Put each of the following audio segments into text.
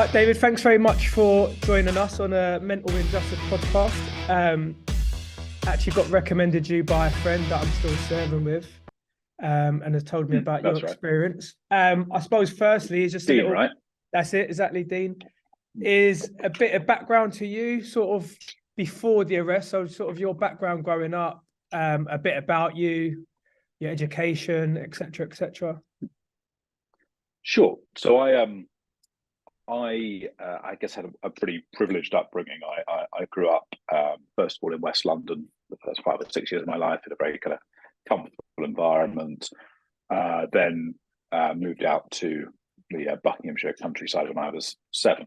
right, David, thanks very much for joining us on a Mental Injustice podcast. Actually got recommended you by a friend that I'm still serving with, and has told me about your experience. I suppose firstly is just Dean, a little, right? That's it, exactly, Dean. Is a bit of background to you, sort of before the arrest, so sort of your background growing up, a bit about you, your education, etc., etc. Sure. So I guess had a pretty privileged upbringing. I grew up first of all in West London the first 5 or 6 years of my life in a very kind of comfortable environment. Then moved out to the Buckinghamshire countryside when I was 7,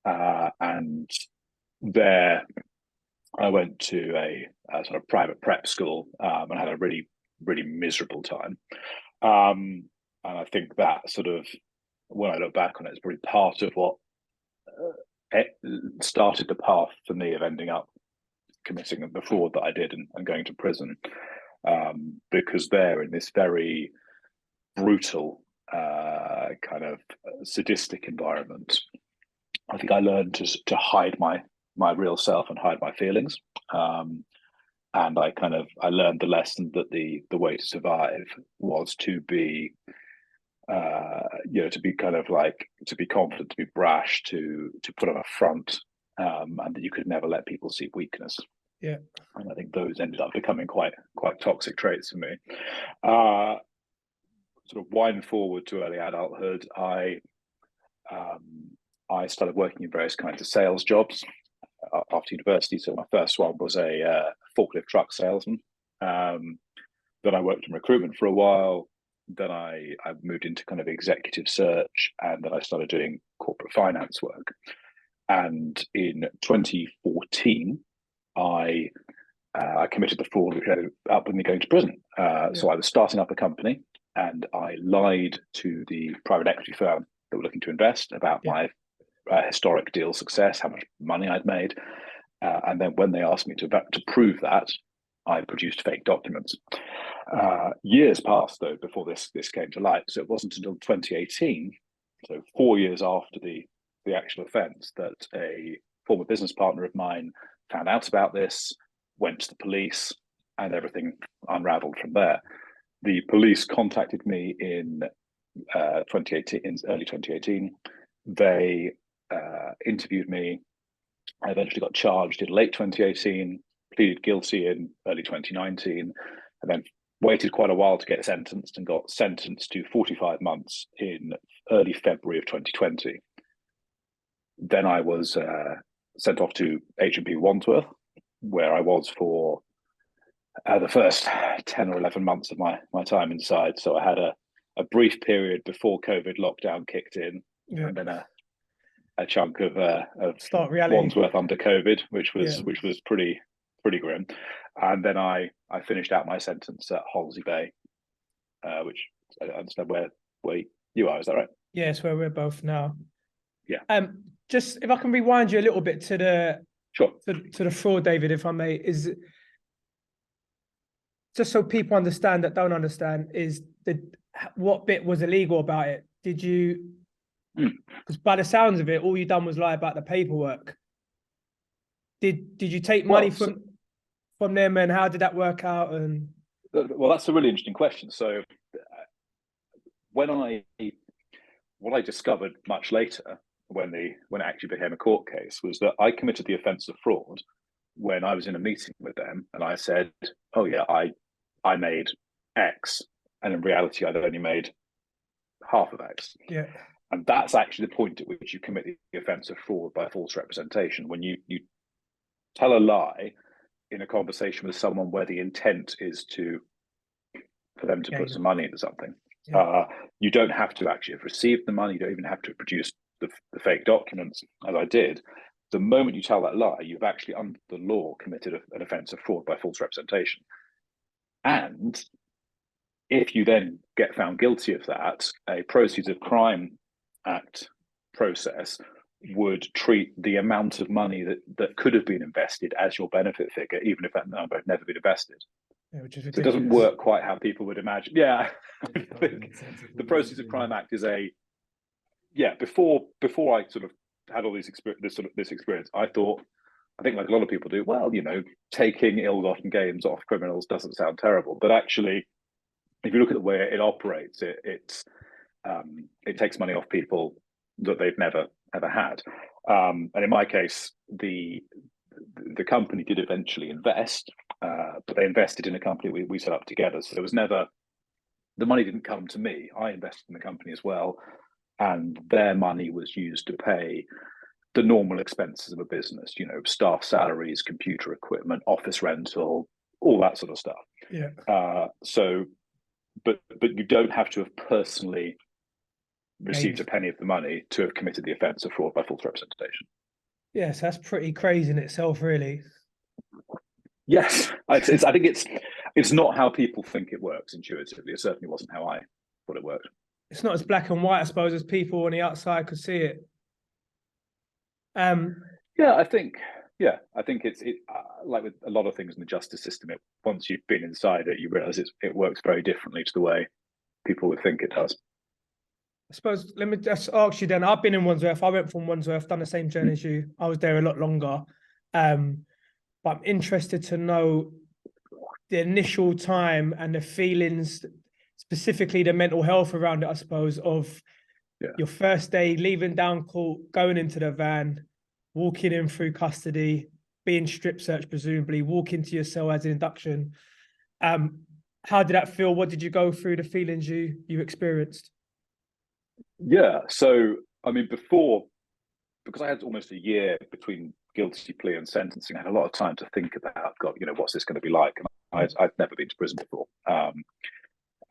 and there I went to a sort of private prep school and had a really miserable time. And I think that sort of, when I look back on it, it's probably part of what started the path for me of ending up committing the fraud that I did and going to prison. Because there, in this very brutal, kind of sadistic environment, I think I learned to hide my real self and hide my feelings. And I learned the lesson that the way to survive was to be to be to be confident, to be brash, to put on a front, and that you could never let people see weakness. Yeah, and I think those ended up becoming quite toxic traits for me. Sort of wind forward to early adulthood, I started working in various kinds of sales jobs after university. So my first one was a forklift truck salesman. Then I worked in recruitment for a while. Then I moved into kind of executive search, and then I started doing corporate finance work. And in 2014, I committed the fraud which ended up with me going to prison. So I was starting up a company, and I lied to the private equity firm that were looking to invest about my historic deal success, how much money I'd made. And then when they asked me to prove that, I produced fake documents. Years passed, though, before this came to light. So it wasn't until 2018, so 4 years after the actual offence, that a former business partner of mine found out about this, went to the police, and everything unraveled from there. The police contacted me in 2018, in early 2018. They interviewed me. I eventually got charged in late 2018, pleaded guilty in early 2019, and then waited quite a while to get sentenced, and got sentenced to 45 months in early February of 2020. Then I was sent off to H&P Wandsworth, where I was for the first 10 or 11 months of my time inside. So I had a brief period before COVID lockdown kicked in, and then a chunk of start reality. Wandsworth under COVID, which was pretty grim. And then I finished out my sentence at Holsey Bay, which I understand where you are. Is that right? Yes, where we're both now. Yeah. Just if I can rewind you a little bit to the to the fraud, David, if I may, is just so people understand that don't understand, is what bit was illegal about it? Did you? Because by the sounds of it, all you done was lie about the paperwork. Did you take money from them, and how did that work out? And well, that's a really interesting question. So what I discovered much later, when it actually became a court case, was that I committed the offence of fraud when I was in a meeting with them, and I said, "Oh yeah, I made X," and in reality, I'd only made half of X. Yeah. And that's actually the point at which you commit the offence of fraud by false representation. When you tell a lie in a conversation with someone where the intent is for them to put some money into something. You don't have to actually have received the money. You don't even have to produce the fake documents, as I did. The moment you tell that lie, you've actually, under the law, committed an offence of fraud by false representation. And if you then get found guilty of that, a Proceeds of Crime Act process would treat the amount of money that could have been invested as your benefit figure, even if that number had never been invested. Which is ridiculous. So it doesn't work quite how people would imagine. Yeah, I think the Proceeds of Crime Act is before I sort of had all this experience, I thought, I think like a lot of people do, well, taking ill-gotten gains off criminals doesn't sound terrible, but actually, if you look at the way it operates, it takes money off people that they've never ever had. And in my case, the company did eventually invest, but they invested in a company we set up together. So there was never, the money didn't come to me. I invested in the company as well, and their money was used to pay the normal expenses of a business, staff salaries, computer equipment, office rental, all that sort of stuff. Yeah. But you don't have to have personally received a penny of the money to have committed the offence of fraud by false representation. Yes, that's pretty crazy in itself, really. Yes, I think it's not how people think it works intuitively. It certainly wasn't how I thought it worked. It's not as black and white, I suppose, as people on the outside could see it. I think it's like with a lot of things in the justice system. Once you've been inside it, you realise it works very differently to the way people would think it does. I suppose, let me just ask you then, I've been in Wandsworth. I went from Wandsworth, done the same journey as you. I was there a lot longer. But I'm interested to know the initial time and the feelings, specifically the mental health around it, I suppose, of your first day, leaving down court, going into the van, walking in through custody, being strip searched, presumably, walking to your cell as an induction. How did that feel? What did you go through, the feelings you experienced? Yeah, so I mean, because I had almost a year between guilty plea and sentencing, I had a lot of time to think about, God, what's this going to be like? And I'd never been to prison before,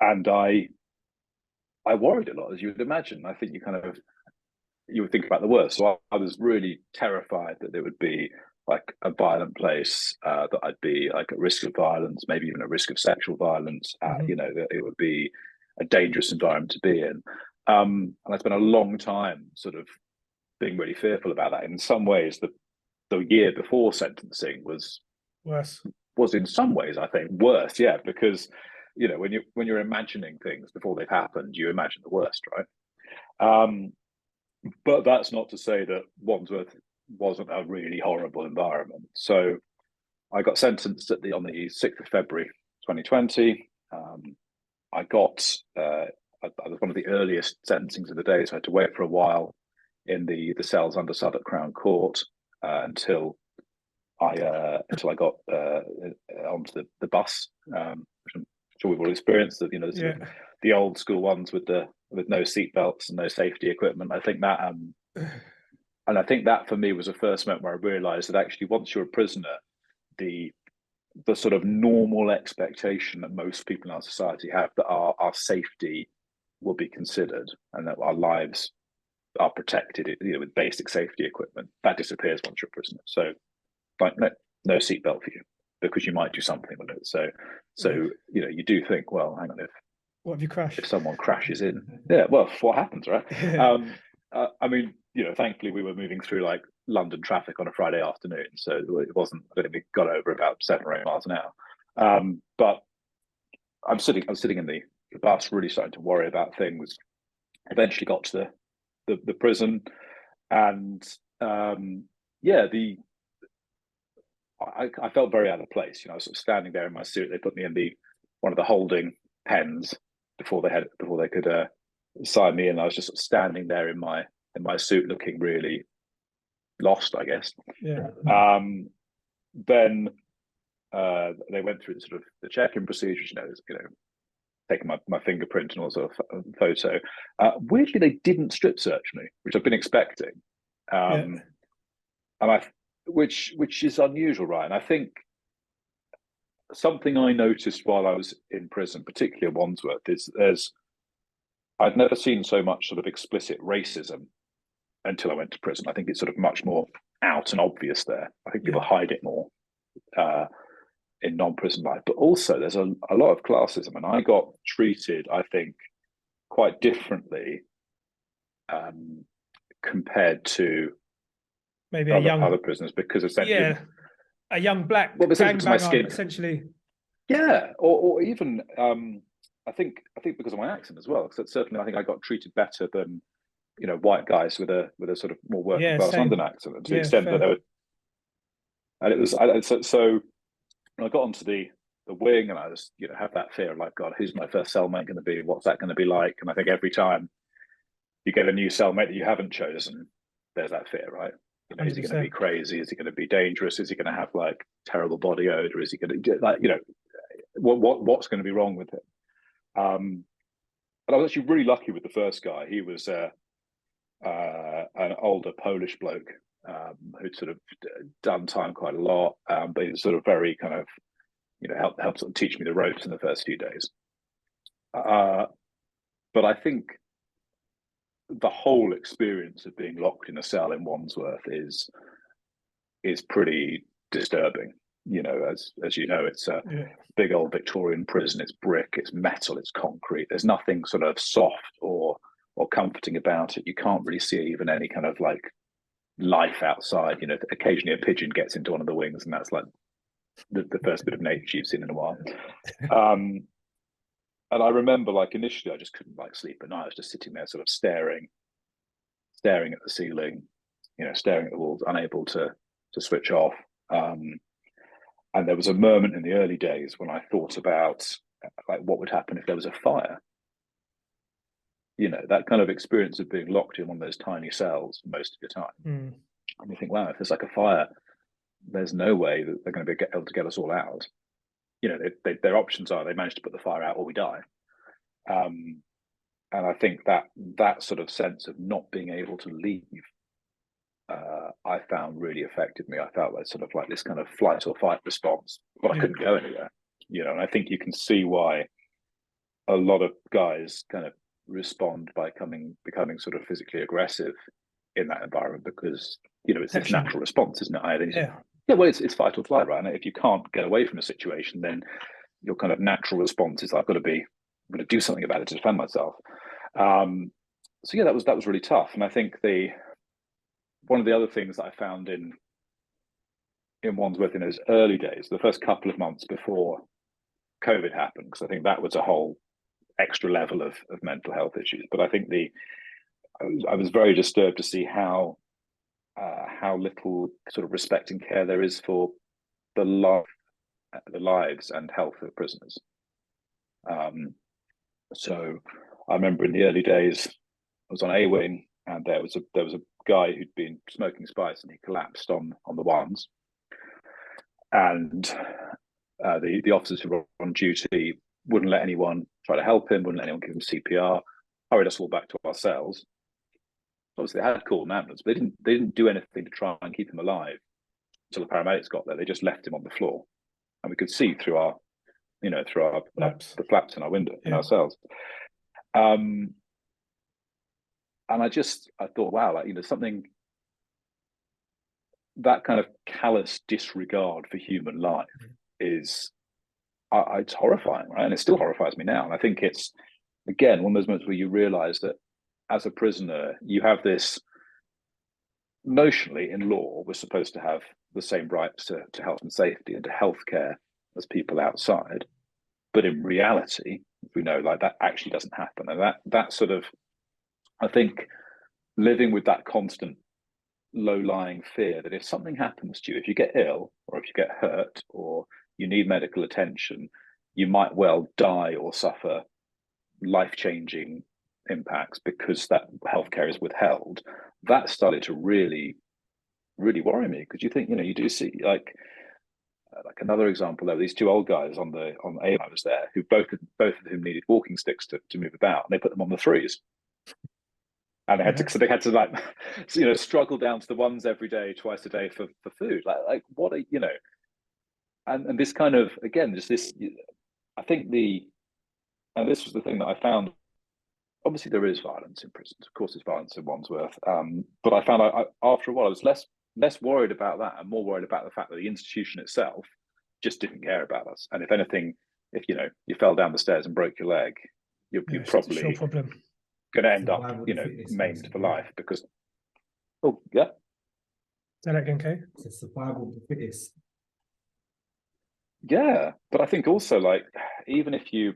and I worried a lot, as you would imagine. I think you would think about the worst. So I was really terrified that there would be like a violent place, that I'd be like at risk of violence, maybe even at risk of sexual violence. That it would be a dangerous environment to be in. And I spent a long time sort of being really fearful about that. In some ways, the year before sentencing was worse. Was in some ways, I think, worse. Yeah, because when you're imagining things before they've happened, you imagine the worst, right? But that's not to say that Wandsworth wasn't a really horrible environment. So I got sentenced on the 6th of February, 2020. I was one of the earliest sentencings of the day, so I had to wait for a while in the cells under Southwark Crown Court until I got onto the bus, which I'm sure we've all experienced. That the old school ones with no seatbelts and no safety equipment. I think that and I think that for me was the first moment where I realised that actually once you're a prisoner, the sort of normal expectation that most people in our society have, that our safety will be considered and that our lives are protected, with basic safety equipment, that disappears once you're a prisoner. So, like, no seatbelt for you because you might do something with it. So you do think, well, hang on, what if you crash? If someone crashes in, well, what happens, right? I mean, thankfully we were moving through like London traffic on a Friday afternoon, so it wasn't. I don't think we got over about 7 or 8 miles an hour. But I'm sitting in the bus, really starting to worry about things. Eventually got to the prison, and I felt very out of place. I was sort of standing there in my suit. They put me in one of the holding pens before they could sign me in. I was just sort of standing there in my suit, looking really lost, I guess. Yeah. Then they went through the check-in procedures. Taking my fingerprint and also a photo. Weirdly, they didn't strip search me, which I've been expecting, and which is unusual, right? And I think something I noticed while I was in prison, particularly at Wandsworth, is I'd never seen so much sort of explicit racism until I went to prison. I think it's sort of much more out and obvious there. I think people hide it more in non-prison life, but also there's a lot of classism, and I got treated, I think, quite differently compared to maybe other prisoners, because essentially, a young black gangbanger, essentially. Yeah, or even I think because of my accent as well. Because certainly, I think I got treated better than white guys with a sort of more working Yeah, class same. London accent, and to the Yeah, extent that fair. they were, and it was so when I got onto the wing, and I just have that fear of like, God, who's my first cellmate going to be? What's that going to be like? And I think every time you get a new cellmate that you haven't chosen, there's that fear, right? Is he going to be 100%. crazy? Is he going to be dangerous? Is he going to have like terrible body odor? Is he going to like what's going to be wrong with him? But I was actually really lucky with the first guy. He was an older Polish bloke who'd sort of done time quite a lot, but he was sort of very kind of helped sort of teach me the ropes in the first few days. But I think the whole experience of being locked in a cell in Wandsworth is pretty disturbing. As you know, it's a big old Victorian prison. It's brick, it's metal, it's concrete. There's nothing sort of soft or comforting about it. You can't really see even any kind of like life outside. Occasionally a pigeon gets into one of the wings, and that's like the first bit of nature you've seen in a while. And I remember, like, initially I just couldn't like sleep at night. I was just sitting there sort of staring at the ceiling, staring at the walls, unable to switch off. And there was a moment in the early days when I thought about like what would happen if there was a fire. That kind of experience of being locked in one of those tiny cells most of the time. And you think, wow, if there's like a fire, there's no way that they're going to be able to get us all out. Their options are they manage to put the fire out or we die. And I think that sort of sense of not being able to leave, I found really affected me. I felt like sort of like this kind of flight or fight response, but I couldn't go anywhere. And I think you can see why a lot of guys kind of respond by becoming sort of physically aggressive in that environment, because it's its natural response, isn't it? Well, it's fight or flight, right? And if you can't get away from a situation, then your kind of natural response is I'm going to do something about it to defend myself. So that was really tough. And I think one of the other things that I found in Wandsworth in those early days, the first couple of months before COVID happened, because I think that was a whole extra level of mental health issues. But I think I was very disturbed to see how little sort of respect and care there is for the lives and health of prisoners. So I remember in the early days, I was on A wing, and there was a guy who'd been smoking spice, and he collapsed on the ones. And the officers who were on duty wouldn't let anyone try to help him, wouldn't let anyone give him CPR, hurried us all back to our cells. Obviously, they had called an ambulance, but they didn't do anything to try and keep him alive until the paramedics got there. They just left him on the floor, and we could see through our flaps. The flaps in our window in our cells. And I thought, wow, like something, that kind of callous disregard for human life is it's horrifying, right? And it still horrifies me now. And I think it's, again, one of those moments where you realize that as a prisoner, you have this, notionally in law, we're supposed to have the same rights to health and safety and to healthcare as people outside. But in reality, we know like that actually doesn't happen. And that sort of, I think, living with that constant low-lying fear that if something happens to you, if you get ill or if you get hurt or you need medical attention, you might well die or suffer life-changing impacts because that healthcare is withheld. That started to really, really worry me, because you think, you do see like another example, there were these two old guys on A I was there, who both of whom needed walking sticks to move about, and they put them on the threes. And they had to like, struggle down to the ones every day, twice a day for food. Like what a, and this kind of, again, just this, I think and this was the thing that I found. Obviously, there is violence in prisons. Of course, there's violence in Wandsworth. But I found after a while, I was less worried about that and more worried about the fact that the institution itself just didn't care about us. And if anything, if you fell down the stairs and broke your leg, you're probably going to end up, maimed for life, because. Oh yeah. Say that again, Kay. It's survival of the fittest. Yeah, but I think also, like, even if you,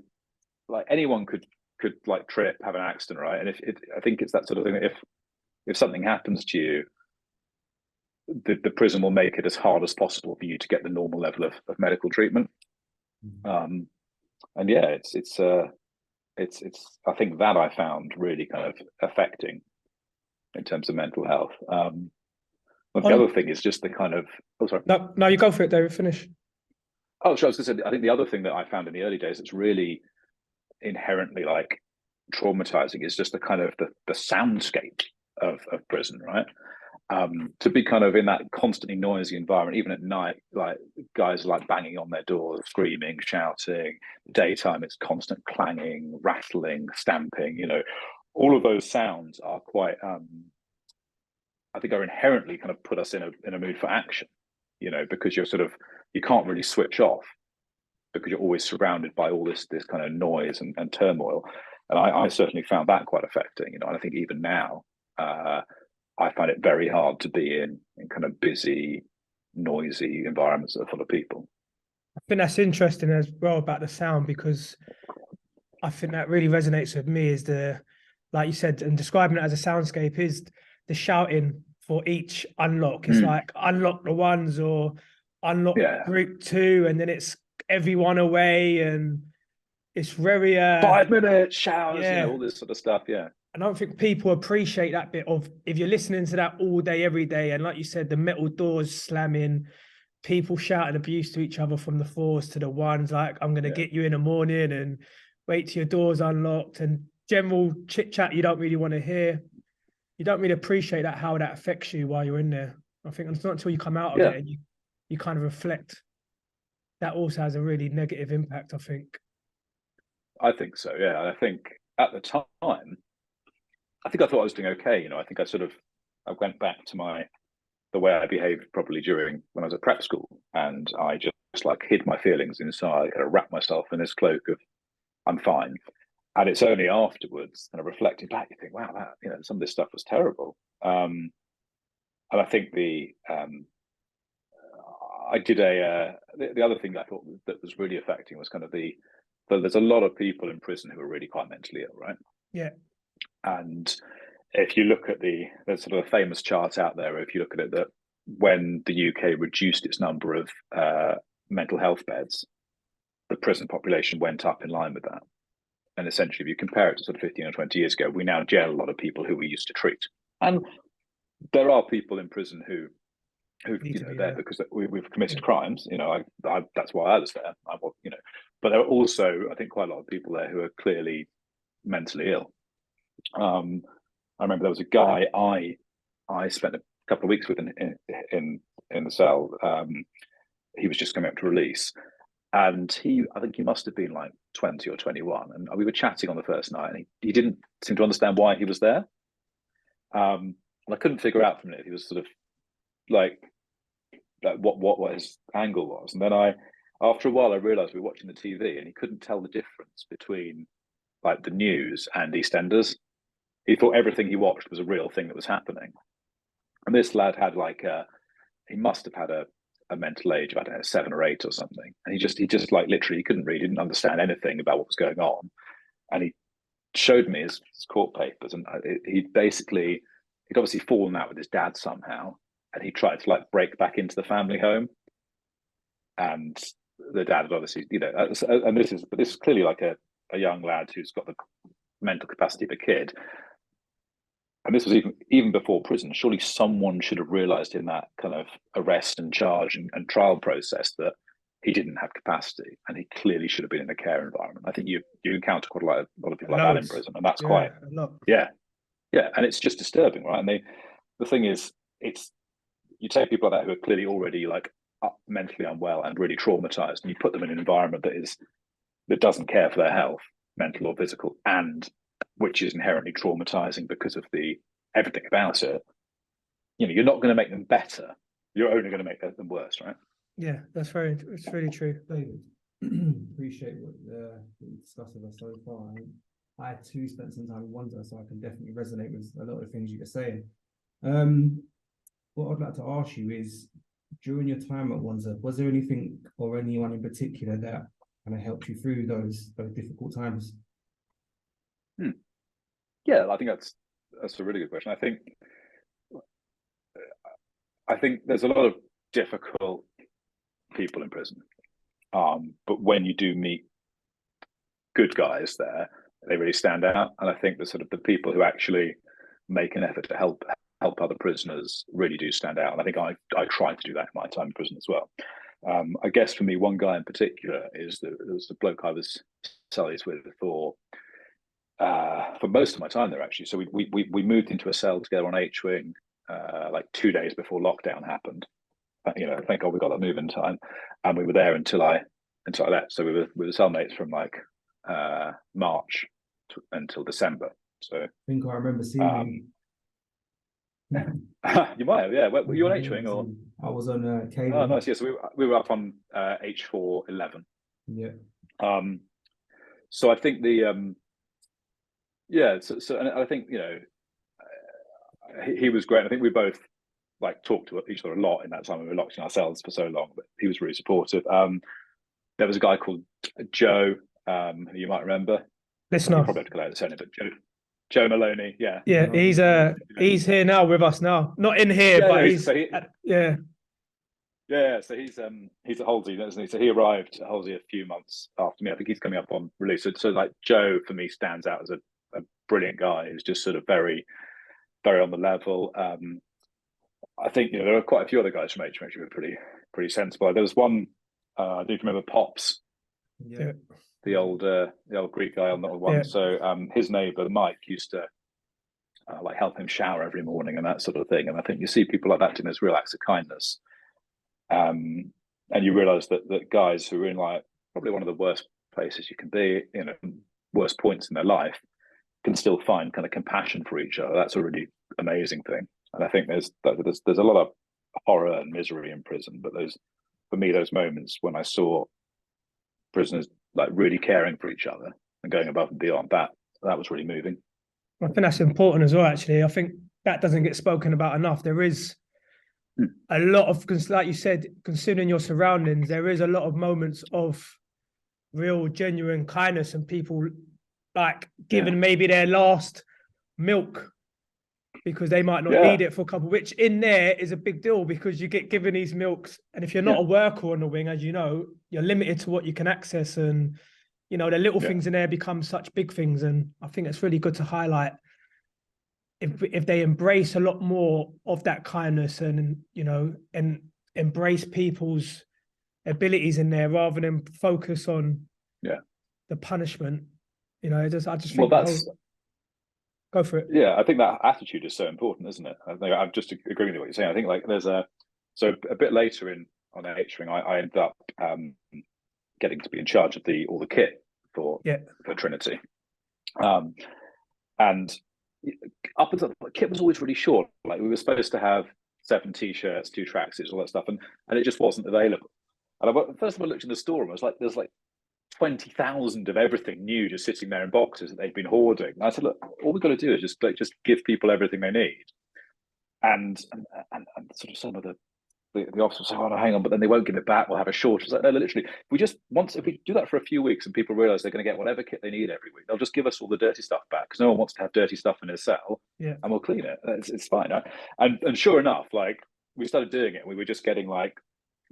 like, anyone could could like trip, have an accident, right? And I think it's that sort of thing that if something happens to you, the prison will make it as hard as possible for you to get the normal level of medical treatment. And yeah, it's I think that I found really kind of affecting in terms of mental health. But the other thing is just the kind of sorry. No, you go for it, David. Finish. Oh, sure. I was going to say, I think the other thing that I found in the early days that's really inherently like traumatizing is just the kind of the soundscape of prison, right? To be kind of in that constantly noisy environment, even at night, like guys are like banging on their doors, screaming, shouting. Daytime, it's constant clanging, rattling, stamping. You know, all of those sounds are quite, I think, are inherently kind of put us in a mood for action. You know, because you can't really switch off because you're always surrounded by all this kind of noise and turmoil. And I certainly found that quite affecting. You know, and I think even now. I find it very hard to be in kind of busy, noisy environments that are full of people. I think that's interesting as well about the sound, because I think that really resonates with me is like you said, and describing it as a soundscape is the shouting for each unlock. It's like unlock the ones or unlock group 2, and then it's everyone away, and it's very 5 minutes showers, you know, all this sort of stuff. Yeah. I don't think people appreciate that bit of, if you're listening to that all day, every day, and like you said, the metal doors slamming, people shouting abuse to each other from the 4s to the 1s, like, I'm going to get you in the morning, and wait till your door's unlocked, and general chit chat you don't really want to hear. You don't really appreciate that, how that affects you while you're in there. I think it's not until you come out of it and you kind of reflect. That also has a really negative impact, I think. I think so, yeah. I think at the time, I think I thought I was doing okay. You know, I think I went back to the way I behaved probably during when I was at prep school, and I just like hid my feelings inside, kind of wrapped myself in this cloak of I'm fine. And it's only afterwards, kind of reflecting back, you think, wow, that, you know, some of this stuff was terrible. And I think I did the other thing I thought that was really affecting was kind of there's a lot of people in prison who are really quite mentally ill, right? Yeah. And if you look at there's sort of a famous chart out there, if you look at it, that when the UK reduced its number of mental health beds, the prison population went up in line with that. And essentially, if you compare it to sort of 15 or 20 years ago, we now jail a lot of people who we used to treat. And there are people in prison who you know, there because we've committed crimes. You know, that's why I was there. You know, but there are also, I think, quite a lot of people there who are clearly mentally ill. I remember there was a guy I spent a couple of weeks with in the cell. He was just coming up to release, and I think he must have been like 20 or 21, and we were chatting on the first night, and he didn't seem to understand why he was there. And I couldn't figure out from it if he was sort of like what his angle was. And then after a while, I realized we were watching the TV, and he couldn't tell the difference between like the news and EastEnders. He thought everything he watched was a real thing that was happening. And this lad had he must have had a mental age of, I don't know, 7 or 8 or something. And he just like literally, he couldn't read, didn't understand anything about what was going on. And he showed me his court papers, and he'd obviously fallen out with his dad somehow. And he tried to like break back into the family home. And the dad had obviously, you know, and this is clearly like a young lad who's got the mental capacity of a kid. And this was even before prison. Surely someone should have realized in that kind of arrest and charge and trial process that he didn't have capacity, and he clearly should have been in a care environment. I think you encounter quite a lot of people like that in prison, and that's quite and it's just disturbing, right? And the thing is, you take people like that who are clearly already like mentally unwell and really traumatized, and you put them in an environment that doesn't care for their health, mental or physical, and which is inherently traumatizing because of everything about it. You know, you're not going to make them better. You're only going to make them worse, right? Yeah, it's really true. David, appreciate what you discussed with us so far. I too spent some time in Wandsworth, so I can definitely resonate with a lot of things you were saying. What I'd like to ask you is, during your time at Wandsworth, was there anything or anyone in particular that kind of helped you through those difficult times? Yeah, I think that's a really good question. I think there's a lot of difficult people in prison, but when you do meet good guys there, they really stand out. And I think the sort of the people who actually make an effort to help other prisoners really do stand out. And I think I tried to do that in my time in prison as well. I guess for me, one guy in particular is the bloke I was cellies with for most of my time there, actually. So we moved into a cell together on H wing like 2 days before lockdown happened. Thank God we got that move in time, and we were there until I left. So we were cellmates from like March until December. So I think I remember seeing you might have, yeah. Were you on H wing or? I was on K. Oh, nice. Yeah, so we were up on H411. Yeah. So I think the and I think he was great. I think we both like talked to each other a lot in that time. We were locked in ourselves for so long, but he was really supportive. There was a guy called Joe, who you might remember. Listener. You probably have to go out the but Joe Maloney, yeah. Yeah, he's here now with us now. Not in here, but he's yeah. Yeah, so he's at Halsey, isn't he? So he arrived at Halsey a few months after me. I think he's coming up on release. So like Joe for me stands out as a brilliant guy who's just sort of very, very on the level. I think there are quite a few other guys from HMH who were pretty sensible. There was one, I don't know if you remember Pops. Yeah. The old Greek guy on that one. Yeah. So his neighbour Mike used to like help him shower every morning and that sort of thing. And I think you see people like that doing those real acts of kindness. And you realise that guys who are in like probably one of the worst places you can be, worst points in their life, can still find kind of compassion for each other. That's a really amazing thing. And I think there's a lot of horror and misery in prison, but for me those moments when I saw prisoners like really caring for each other and going above and beyond, that was really moving. I think that's important as well, actually. I think that doesn't get spoken about enough. There is a lot of, like you said, considering your surroundings, there is a lot of moments of real genuine kindness and people like giving maybe their last milk because they might not need it for a couple, which in there is a big deal because you get given these milks. And if you're not a worker on the wing, as you know, you're limited to what you can access. And, the little things in there become such big things. And I think it's really good to highlight if they embrace a lot more of that kindness and embrace people's abilities in there rather than focus on the punishment. I just think go for it. Yeah, I think that attitude is so important, isn't it? I'm just agreeing with what you're saying. I think like there's a bit later on H-Wing, I ended up getting to be in charge of all the kit for Trinity. And up until the kit was always really short. Like we were supposed to have 7 t-shirts, 2 tracksuits, all that stuff, and it just wasn't available. And first time I looked in the store and I was like, there's like 20,000 of everything new just sitting there in boxes that they've been hoarding. And I said, look, all we've got to do is just give people everything they need. And sort of some of the officers say, oh no, hang on, but then they won't give it back, we'll have a shortage. It's like, no, literally, if we do that for a few weeks and people realise they're going to get whatever kit they need every week, they'll just give us all the dirty stuff back because no one wants to have dirty stuff in his cell, and we'll clean it. It's fine. Right? And sure enough, like we started doing it, we were just getting like,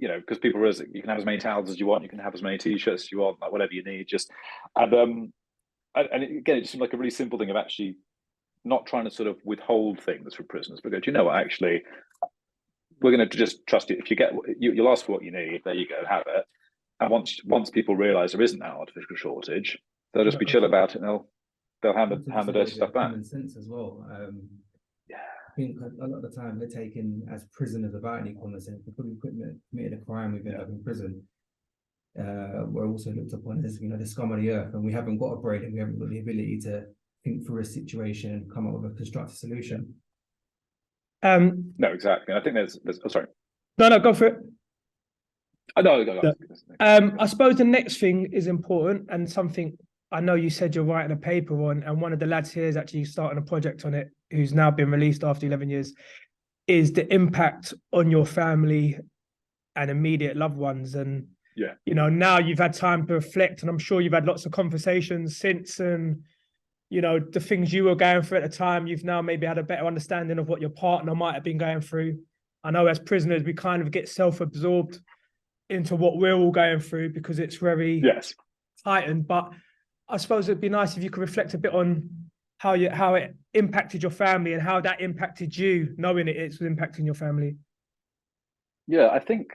because people realize that you can have as many towels as you want, you can have as many t-shirts as you want, like whatever you need, again, it just seemed like a really simple thing of actually not trying to sort of withhold things from prisoners, but go, do you know what, actually, we're going to just trust you. If you get, you'll ask for what you need, there you go, have it. And once people realise there isn't that artificial shortage, they'll just be chill about it and they'll hand the dirty stuff back. Common sense as well. I think a lot of the time they're taken as prisoners without any common sense. If we committed a crime, we've ended up in prison. We're also looked upon as the scum of the earth, and we haven't got a brain and we haven't got the ability to think through a situation and come up with a constructive solution. No, exactly. I think there's sorry. No, go for it. No, go. I suppose the next thing is important and something I know you said you're writing a paper on, and one of the lads here is actually starting a project on it, who's now been released after 11 years, is the impact on your family and immediate loved ones. And, now you've had time to reflect, and I'm sure you've had lots of conversations since. And, you know, the things you were going through at the time, you've now maybe had a better understanding of what your partner might have been going through. I know as prisoners, we kind of get self-absorbed into what we're all going through because it's very heightened. But I suppose it'd be nice if you could reflect a bit on how it impacted your family and how that impacted you, knowing it was impacting your family. Yeah, I think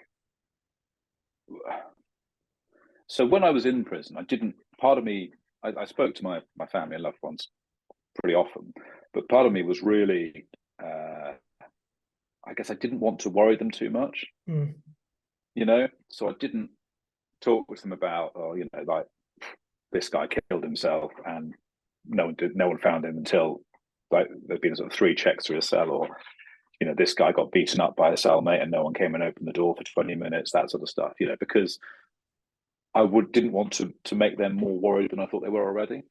so. When I was in prison, part of me, I spoke to my family and loved ones pretty often, but part of me was really, I guess I didn't want to worry them too much, you know, so I didn't talk with them about, oh, you know, like this guy killed himself and no one found him until like there'd been sort of 3 checks through a cell, or, you know, this guy got beaten up by a cellmate and no one came and opened the door for 20 minutes, that sort of stuff, you know, because I didn't want to make them more worried than I thought they were already.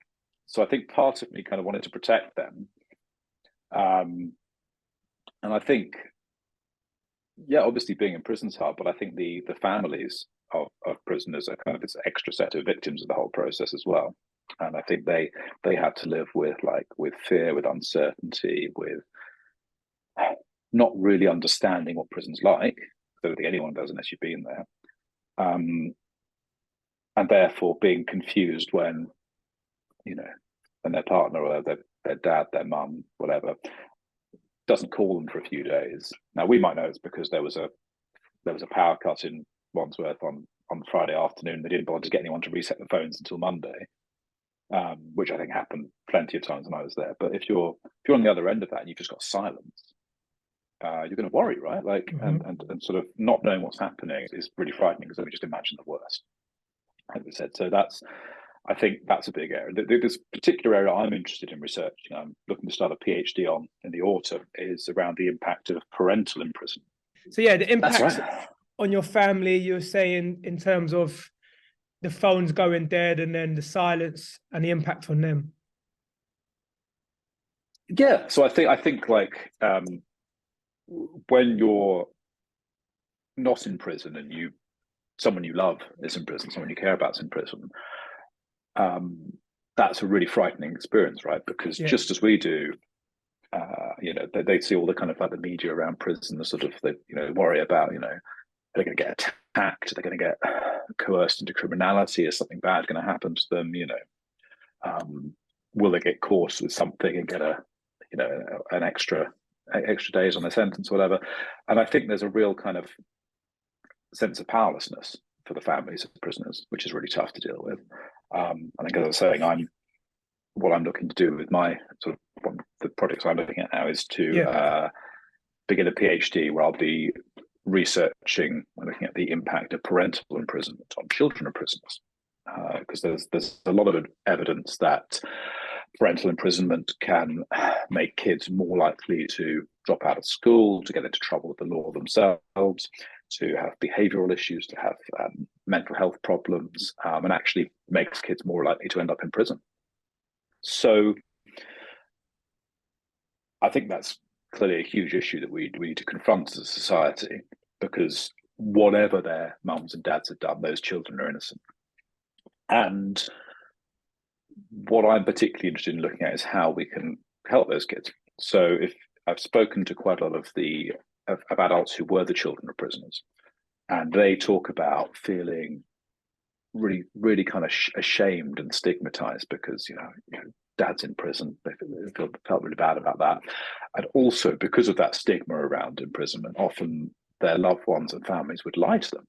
So I think part of me kind of wanted to protect them. And I think, yeah, obviously being in prison's hard, but I think the families of prisoners are kind of this extra set of victims of the whole process as well. And I think they had to live with fear, with uncertainty, with not really understanding what prison's like. I don't think anyone does unless you've been there. And therefore being confused when, you know, when their partner or their dad, their mum, whatever, doesn't call them for a few days. Now we might know it's because there was a power cut in Wandsworth on Friday afternoon. They didn't bother to get anyone to reset the phones until Monday, which I think happened plenty of times when I was there. But if you're on the other end of that and you've just got silence, you're going to worry, right? Like, and sort of not knowing what's happening is really frightening because then we just imagine the worst. Like we said, so I think that's a big area. This particular area I'm interested in researching, I'm looking to start a PhD on in the autumn, is around the impact of parental imprisonment. So yeah, the impact on your family, you're saying in terms of the phones going dead and then the silence and the impact on them. Yeah, so I think like when you're not in prison and someone you love is in prison, someone you care about is in prison, that's a really frightening experience, right? Because just as we do, you know, they see all the kind of like the media around prison, the sort of worry about, you know, they're going to get attacked, they're going to get coerced into criminality, is something bad going to happen to them, you know, will they get caught with something and get an extra days on their sentence or whatever. And I think there's a real kind of sense of powerlessness for the families of prisoners, which is really tough to deal with. I think, as I was saying, what I'm looking to do with my sort of one of the projects I'm looking at now is to begin a PhD where I'll be researching and looking at the impact of parental imprisonment on children of prisoners, because there's a lot of evidence that parental imprisonment can make kids more likely to drop out of school, to get into trouble with the law themselves, to have behavioral issues, to have mental health problems, and actually makes kids more likely to end up in prison. So I think that's clearly a huge issue that we need to confront as a society, because whatever their mums and dads have done, those children are innocent. And what I'm particularly interested in looking at is how we can help those kids. So if I've spoken to quite a lot of adults who were the children of prisoners, and they talk about feeling really, really kind of ashamed and stigmatized because, you know, dad's in prison. They felt really bad about that. And also because of that stigma around imprisonment, often their loved ones and families would lie to them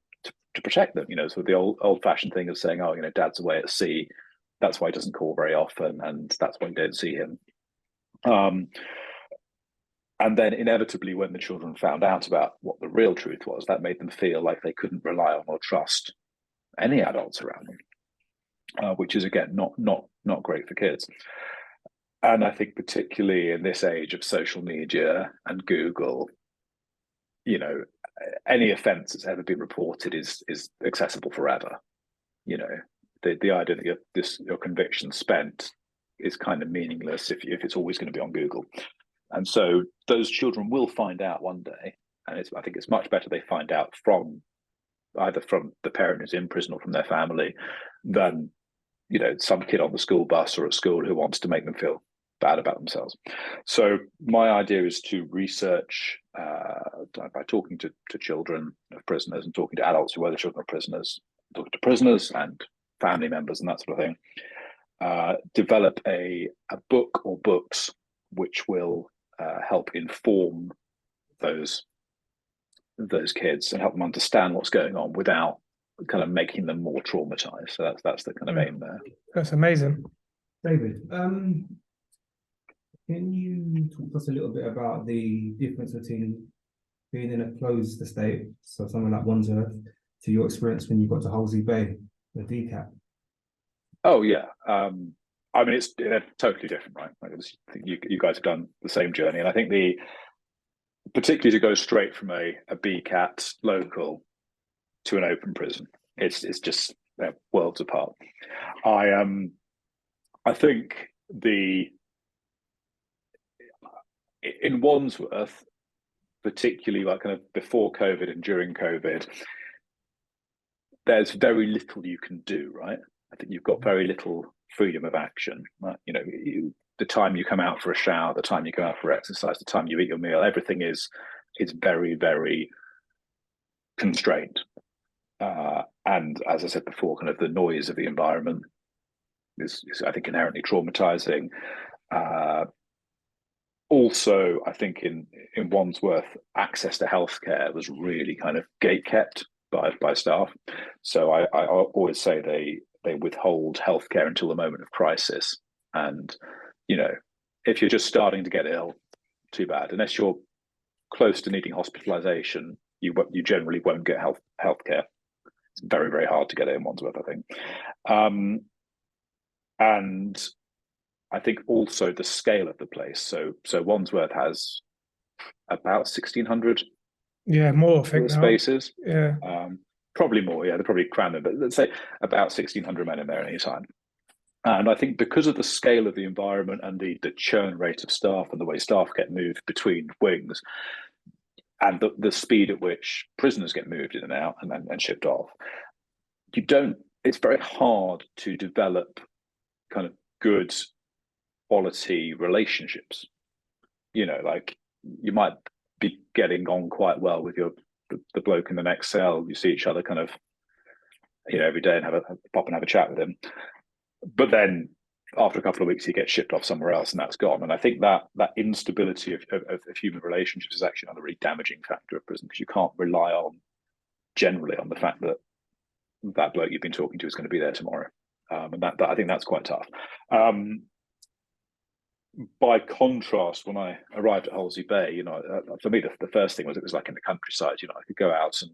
to protect them. You know, so the old-fashioned thing of saying, oh, you know, dad's away at sea, that's why he doesn't call very often, and that's why you don't see him. And then inevitably, when the children found out about what the real truth was, that made them feel like they couldn't rely on or trust any adults around them, which is, again, not great for kids. And I think particularly in this age of social media and Google, you know, any offence that's ever been reported is accessible forever. You know, the idea that your conviction spent is kind of meaningless if it's always going to be on Google. And so those children will find out one day, and I think it's much better they find out either from the parent who's in prison or from their family than, some kid on the school bus or at school who wants to make them feel bad about themselves. So my idea is to research by talking to children of prisoners and talking to adults who were the children of prisoners, talking to prisoners and family members and that sort of thing. Develop a book or books which will help inform those kids and help them understand what's going on without kind of making them more traumatized. So that's the kind of aim there. That's amazing. David, can you talk to us a little bit about the difference between being in a closed estate, so somewhere like Wandsworth, to your experience when you got to Halsey Bay, the DCAT? Oh yeah, I mean they're totally different, right? Like, you guys have done the same journey, and I think particularly to go straight from a BCAT local to an open prison, it's just worlds apart. I think in Wandsworth, particularly like kind of before COVID and during COVID, there's very little you can do, right? I think you've got very little freedom of action. Right? The time you come out for a shower, the time you go out for exercise, the time you eat your meal, everything is very, very constrained. And as I said before, kind of the noise of the environment is I think inherently traumatizing. Also, I think in Wandsworth, access to healthcare was really kind of gatekept by staff. So I always say they withhold healthcare until the moment of crisis. And if you're just starting to get ill, too bad. Unless you're close to needing hospitalization, you generally won't get healthcare. It's very, very hard to get it in Wandsworth, I think. And I think also the scale of the place. So Wandsworth has about 1,600 more I think spaces. Now. Probably more. Yeah, they're probably crammed, but let's say about 1,600 men in there at any time. And I think because of the scale of the environment and the churn rate of staff and the way staff get moved between wings, and the speed at which prisoners get moved in and out and shipped off, it's very hard to develop kind of good quality relationships. Like you might be getting on quite well with the bloke in the next cell. You see each other kind of every day and pop and have a chat with him, but then after a couple of weeks he gets shipped off somewhere else and that's gone. And I think that instability of human relationships is actually another really damaging factor of prison, because you can't rely generally on the fact that bloke you've been talking to is going to be there tomorrow. And that I think that's quite tough. By contrast, when I arrived at Halsey Bay, for me the first thing was it was like in the countryside. I could go out and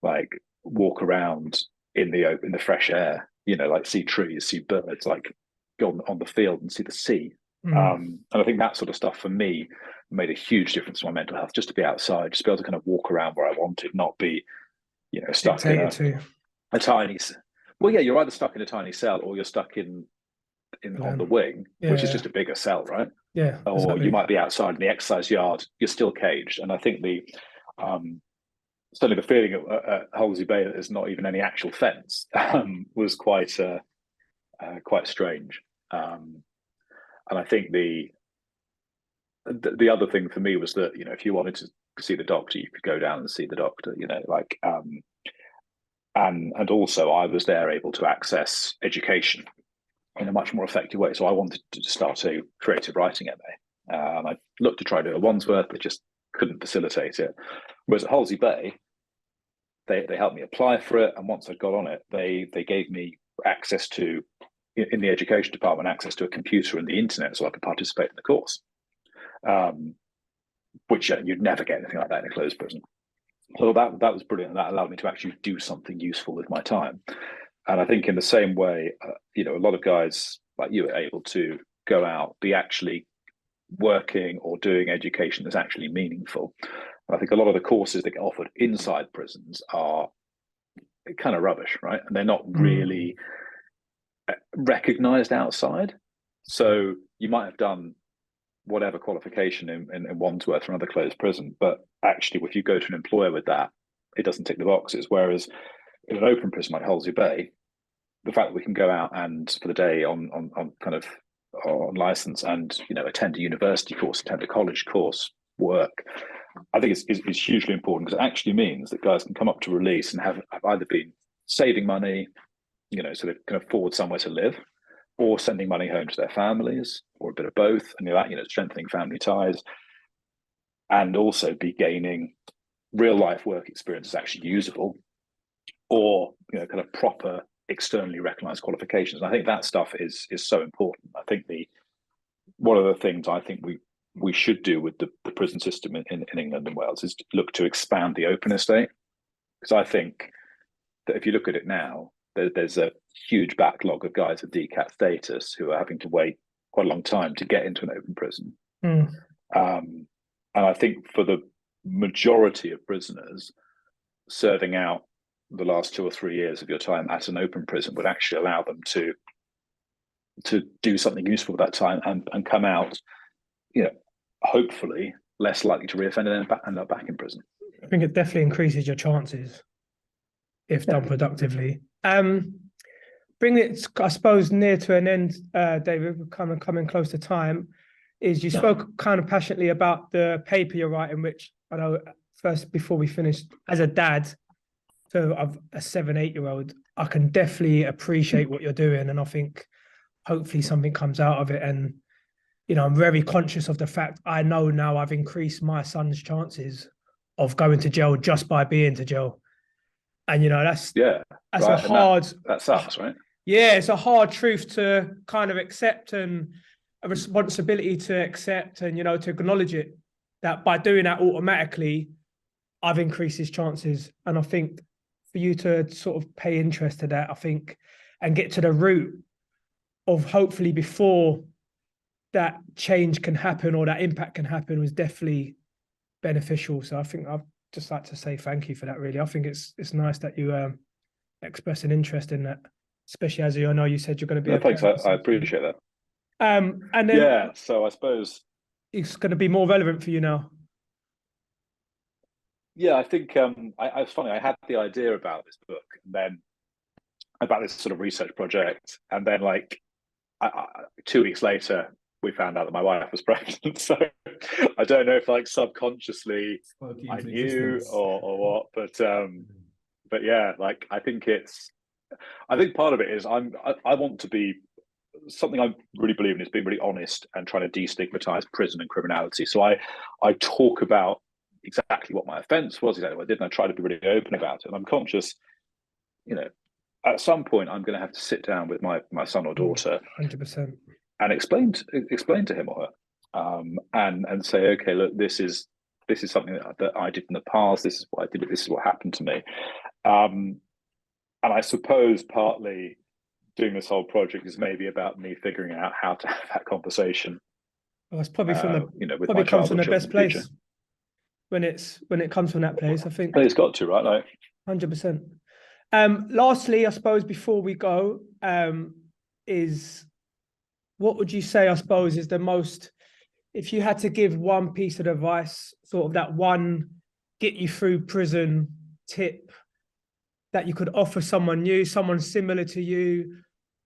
like walk around in the fresh air. Like see trees, see birds, like go on the field and see the sea. And I think that sort of stuff for me made a huge difference to my mental health. Just to be outside, just be able to kind of walk around where I wanted, not be stuck in a tiny. Well, yeah, you're either stuck in a tiny cell or you're stuck on the wing, which is just a bigger cell, right? Yeah. Or exactly. you might be outside in the exercise yard. You're still caged, and I think certainly the feeling at Halsey Bay that there's not even any actual fence was quite strange. And I think the other thing for me was that if you wanted to see the doctor, you could go down and see the doctor. And also I was there able to access education in a much more effective way. So I wanted to start a creative writing MA. I looked to try to do a Wandsworth, but just couldn't facilitate it. Whereas at Halsey Bay, they helped me apply for it. And once I got on it, they gave me access to, in the education department, access to a computer and the internet so I could participate in the course, which you'd never get anything like that in a closed prison. So that was brilliant. And that allowed me to actually do something useful with my time. And I think in the same way, a lot of guys like you are able to go out, be actually working or doing education that's actually meaningful. And I think a lot of the courses that get offered inside prisons are kind of rubbish, right? And they're not really recognized outside. So you might have done whatever qualification in Wandsworth or another closed prison, but actually if you go to an employer with that, it doesn't tick the boxes. Whereas in an open prison like Halsey Bay, the fact that we can go out and for the day on kind of on license and, you know, attend a university course, attend a college course, work, I think is hugely important, because it actually means that guys can come up to release and have either been saving money, you know, so they can afford somewhere to live, or sending money home to their families, or a bit of both, and you know, strengthening family ties, and also be gaining real life work experience is actually usable, or, you know, kind of proper externally recognized qualifications. And I think that stuff is so important. I think one of the things I think we should do with the prison system in England and Wales is to look to expand the open estate, because I think that if you look at it now, there's a huge backlog of guys with DCAT status who are having to wait quite a long time to get into an open prison. And I think for the majority of prisoners, serving out the last 2 or 3 years of your time at an open prison would actually allow them to do something useful with that time and come out, you know, hopefully less likely to reoffend and end up back in prison. I think it definitely increases your chances if done productively. Bring it, I suppose, near to an end, David, we're kind of coming close to time, is you spoke kind of passionately about the paper you're writing, which I know first, before we finished, as a dad of a 7-8-year-old, I can definitely appreciate what you're doing. And I think hopefully something comes out of it. And, you know, I'm very conscious of the fact I know now I've increased my son's chances of going to jail just by being to jail. And, you know, that's right. A hard, that sucks, right? Yeah, it's a hard truth to kind of accept, and a responsibility to accept, and, you know, to acknowledge it, that by doing that automatically, I've increased his chances. And I think for you to sort of pay interest to that, I think, and get to the root of hopefully before that change can happen or that impact can happen was definitely beneficial. So I think I'd just like to say thank you for that, really. I think it's nice that you express an interest in that, especially as I know you said you're going to be. Thanks, I appreciate that. And then so I suppose it's going to be more relevant for you now. Yeah, I think it's funny. I had the idea about this book, and then about this sort of research project, and then like 2 weeks later, we found out that my wife was pregnant. So I don't know if like subconsciously I knew or what, but yeah, like I think part of it is I want to be, something I really believe in is being really honest and trying to destigmatize prison and criminality. So I talk about exactly what my offense was, exactly what I did, and I try to be really open about it. And I'm conscious, you know, at some point I'm going to have to sit down with my son or daughter 100% and explain to him or her, and say, okay, look, this is something that I did in the past, this is what I did, this is what happened to me. And I suppose partly doing this whole project is maybe about me figuring out how to have that conversation. Well, it's probably from the with probably my comes from the best place future. when it comes from that place. I think it's got to, right? Like 100%. Lastly, I suppose before we go, is what would you say, I suppose, is the most, if you had to give one piece of advice, sort of that one get you through prison tip that you could offer someone new, someone similar to you,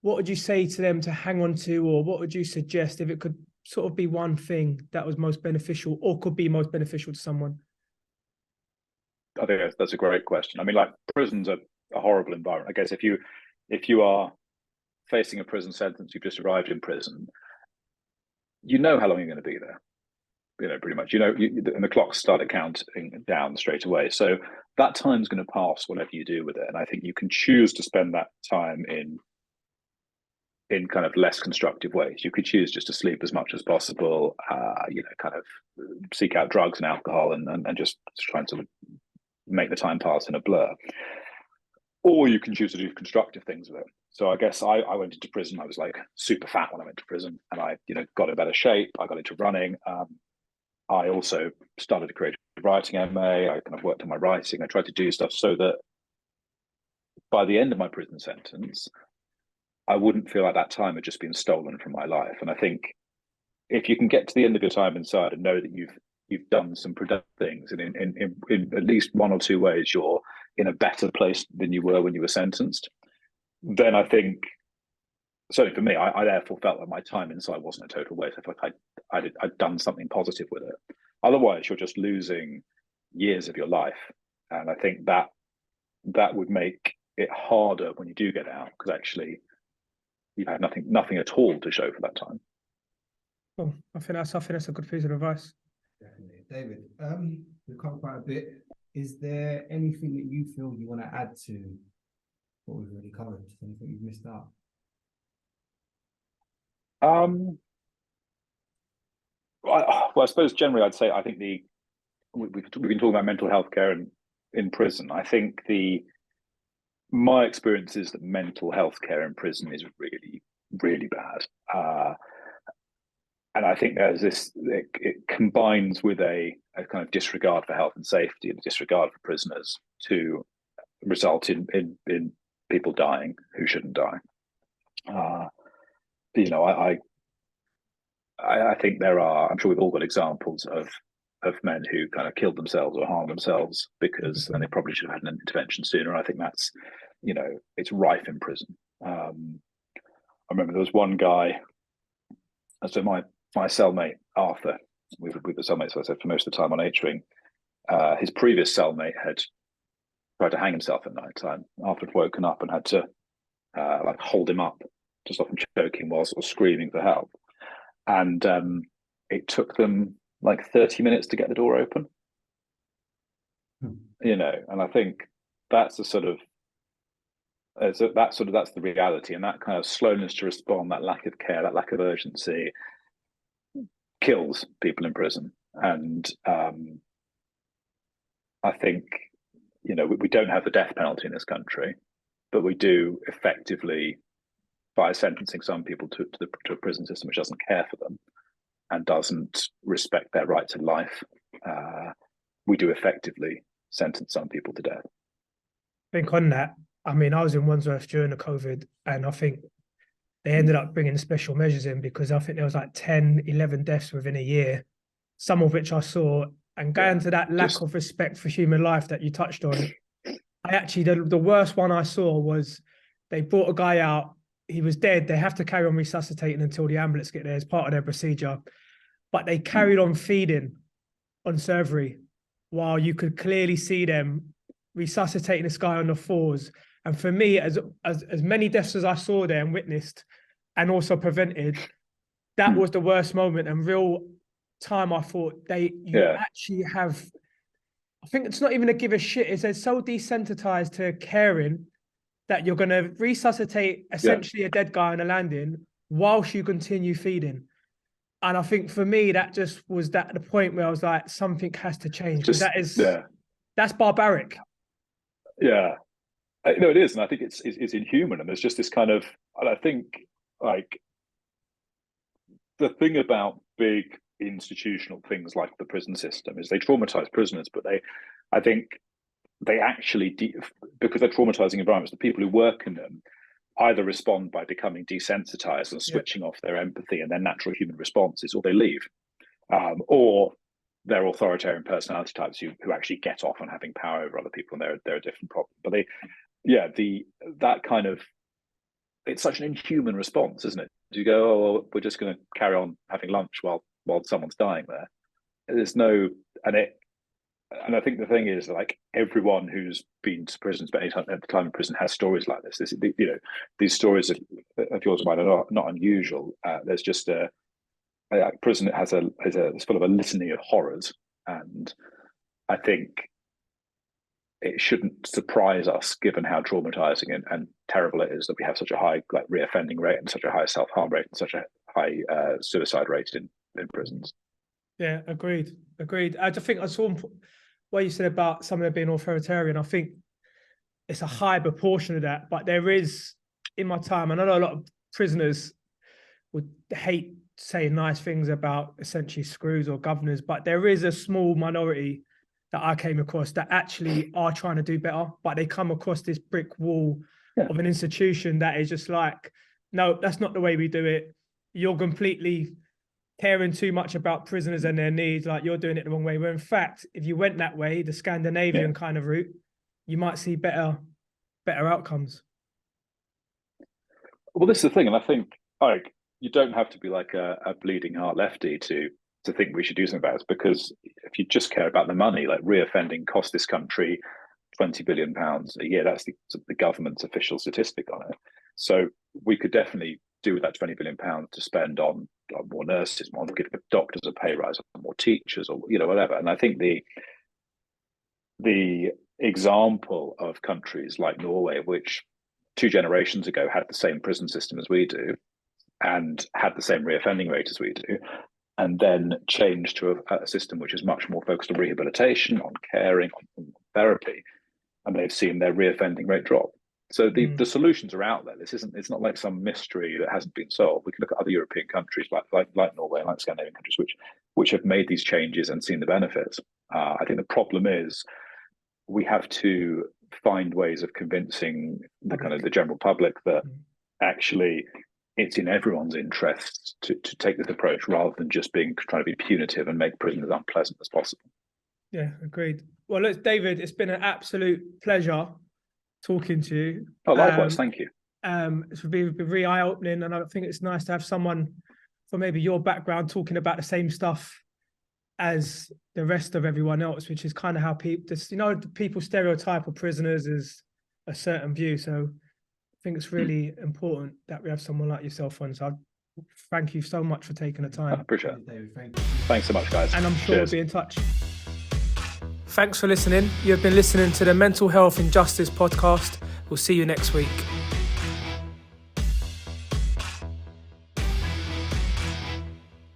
what would you say to them to hang on to, or what would you suggest if it could sort of be one thing that was most beneficial or could be most beneficial to someone? I think that's a great question. I mean, like, prison's a horrible environment. I guess if you are facing a prison sentence, you've just arrived in prison, you know how long you're going to be there. You know, pretty much. You know, and the clocks started counting down straight away. So that time's going to pass, whatever you do with it. And I think you can choose to spend that time in kind of less constructive ways. You could choose just to sleep as much as possible, you know, kind of seek out drugs and alcohol and just try and sort of make the time pass in a blur. Or you can choose to do constructive things with it. So I guess I went into prison. I was like super fat when I went to prison, and I, you know, got in better shape. I got into running. I also started a creative writing MA. I kind of worked on my writing. I tried to do stuff so that by the end of my prison sentence, I wouldn't feel like that time had just been stolen from my life. And I think if you can get to the end of your time inside and know that you've done some productive things, and in at least one or two ways, you're in a better place than you were when you were sentenced, then I think, certainly for me, I therefore felt that my time inside wasn't a total waste. I felt like I'd done something positive with it. Otherwise, you're just losing years of your life, and I think that would make it harder when you do get out, because actually you've had nothing at all to show for that time. Well, I think that's a good piece of advice. Definitely. David, we've covered quite a bit. Is there anything that you feel you want to add to what we've already covered? Anything you've missed out? Well, I suppose generally I'd say I think we've been talking about mental health care in prison. I think my experience is that mental health care in prison is really, really bad. And I think there's it combines with a kind of disregard for health and safety and disregard for prisoners to result in people dying who shouldn't die. I think there are, I'm sure we've all got examples of men who kind of killed themselves or harmed themselves because, and they probably should have had an intervention sooner. I think that's, it's rife in prison. I remember there was one guy, so my cellmate, Arthur, we were the cellmates, so I said, for most of the time on H-Wing, his previous cellmate had tried to hang himself at night time. Arthur had woken up and had to like hold him up to stop him choking while sort of screaming for help. And it took them like 30 minutes to get the door open. And I think that's that's the reality, and that kind of slowness to respond, that lack of care, that lack of urgency kills people in prison. And I think, we don't have the death penalty in this country, but we do effectively, by sentencing some people to a prison system which doesn't care for them and doesn't respect their right to life, we do effectively sentence some people to death. I think on that, I mean, I was in Wandsworth during the COVID, and I think they ended up bringing special measures in because I think there was like 10, 11 deaths within a year, some of which I saw. And going to that lack of respect for human life that you touched on, I actually, the worst one I saw was they brought a guy out, he was dead. They have to carry on resuscitating until the ambulance get there as part of their procedure. But they carried on feeding on surgery while you could clearly see them resuscitating this guy on the floors. And for me, as many deaths as I saw there and witnessed and also prevented, that was the worst moment and real time I thought actually have, I think it's not even to give a shit, it's they're so desensitized to caring that you're going to resuscitate essentially a dead guy on a landing whilst you continue feeding. And I think for me, that just was the point where I was like, something has to change. Because that's barbaric. Yeah. No, it is. And I think it's inhuman. And there's just this kind of, and I think like the thing about big institutional things like the prison system is they traumatize prisoners, but I think they actually, because they're traumatizing environments, the people who work in them either respond by becoming desensitized and switching off their empathy and their natural human responses, or they leave, or they're authoritarian personality types who actually get off on having power over other people, and they're a different problem. But that kind of, it's such an inhuman response, isn't it? You go, oh, well, we're just going to carry on having lunch while someone's dying there. There's no, and I think the thing is, like, everyone who's been to prison, spent at the time in prison, has stories like this. These stories of yours and mine are not unusual. There's just prison is full of a litany of horrors, and I think it shouldn't surprise us, given how traumatizing and terrible it is, that we have such a high reoffending rate and such a high self-harm rate and such a high suicide rate in prisons. Yeah, agreed. I just think I saw what you said about some of them being authoritarian. I think it's a high proportion of that, but there is, in my time, I know a lot of prisoners would hate saying nice things about essentially screws or governors, but there is a small minority that I came across that actually are trying to do better, but they come across this brick wall of an institution that is just like, no, that's not the way we do it. You're completely caring too much about prisoners and their needs, like you're doing it the wrong way. Where in fact, if you went that way, the Scandinavian kind of route, you might see better outcomes. Well, this is the thing, and I think like you don't have to be like a bleeding heart lefty to think we should do something about it, because if you just care about the money, like reoffending costs this country £20 billion a year. That's the government's official statistic on it. So we could definitely do with that £20 billion to spend on more nurses, more give doctors a pay rise, more teachers, or whatever. And I think the example of countries like Norway, which 2 generations ago had the same prison system as we do and had the same reoffending rate as we do, and then changed to a system which is much more focused on rehabilitation, on caring, on therapy, and they've seen their reoffending rate drop. So the solutions are out there. It's not like some mystery that hasn't been solved. We can look at other European countries like Norway and like Scandinavian countries, which have made these changes and seen the benefits. I think the problem is we have to find ways of convincing the general public that actually it's in everyone's interest to take this approach, rather than just trying to be punitive and make prison as unpleasant as possible. Yeah, agreed. Well, look, David, it's been an absolute pleasure talking to you. Oh, likewise, thank you. It's been really eye-opening, and I think it's nice to have someone from maybe your background talking about the same stuff as the rest of everyone else, which is kind of how people stereotype of prisoners as a certain view. So I think it's really important that we have someone like yourself on. So thank you so much for taking the time. I appreciate it. David, thank you. Thanks so much, guys. And I'm sure Cheers. we'll be in touch. Thanks for listening. You've been listening to the Mental Health and Justice podcast. We'll see you next week.